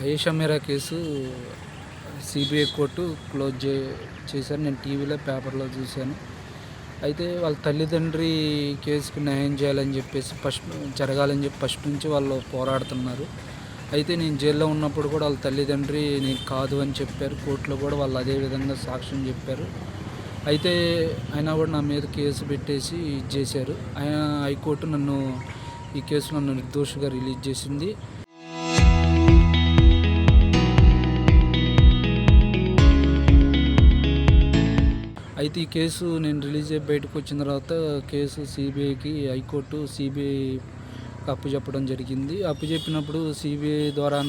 ఆయేషా మీరా case CBI court చేశారు. నేను టీవీలో పేపర్లో చూశాను. అయితే వాళ్ళ తల్లిదండ్రి కేసుకి న్యాయం చేయాలని చెప్పేసి జరగాలని చెప్పి ఫస్ట్ నుంచి వాళ్ళు పోరాడుతున్నారు. అయితే నేను జైల్లో ఉన్నప్పుడు కూడా వాళ్ళ తల్లిదండ్రి నేను కాదు అని చెప్పారు. కోర్టులో కూడా వాళ్ళు అదే విధంగా సాక్ష్యం చెప్పారు. అయితే అయినా కూడా నా మీద కేసు పెట్టేసి ఇది చేశారు. హైకోర్టు ఈ కేసులో నన్ను నిర్దోషిగా రిలీజ్ చేసింది. అయితే ఈ కేసు నేను రిలీజ్ అయ్యి బయటకు వచ్చిన తర్వాత కేసు హైకోర్టు సిబిఐకి అప్పచెప్పడం జరిగింది. అప్పచెప్పినప్పుడు సిబిఐ ద్వారా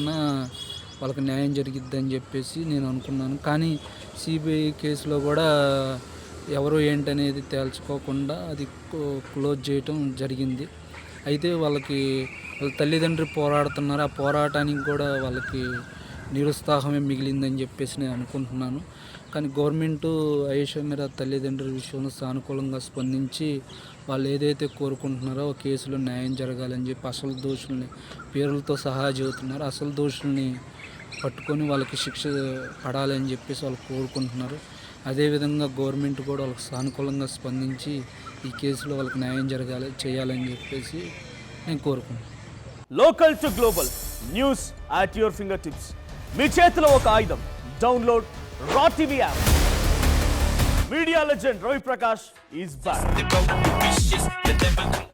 వాళ్ళకి న్యాయం జరిగిద్దని చెప్పేసి నేను అనుకున్నాను. కానీ సిబిఐ కేసులో కూడా ఎవరు ఏంటనేది తేల్చుకోకుండా అది క్లోజ్ చేయటం జరిగింది. అయితే వాళ్ళ తల్లిదండ్రులు పోరాడుతున్నారు. ఆ పోరాటానికి కూడా వాళ్ళకి నిరుత్సాహమే మిగిలిందని చెప్పేసి నేను అనుకుంటున్నాను. కానీ గవర్నమెంటు ఆయేషా మీరా తల్లిదండ్రుల విషయంలో సానుకూలంగా స్పందించి వాళ్ళు ఏదైతే కోరుకుంటున్నారో ఆ కేసులో న్యాయం జరగాలని చెప్పి అసలు దోషుల్ని పేర్లతో సహా చెబుతున్నారు. అసలు దోషుల్ని పట్టుకొని వాళ్ళకి శిక్ష పడాలని చెప్పేసి వాళ్ళు కోరుకుంటున్నారు. అదేవిధంగా గవర్నమెంట్ కూడా వాళ్ళకి సానుకూలంగా స్పందించి ఈ కేసులో వాళ్ళకి న్యాయం చేయాలని చెప్పేసి నేను కోరుకుంటున్నాను. Local to global news at your finger tips. మీ చేతిలో ఒక ఆయుధం. Download R TV app. Media legend Ravi Prakash is back.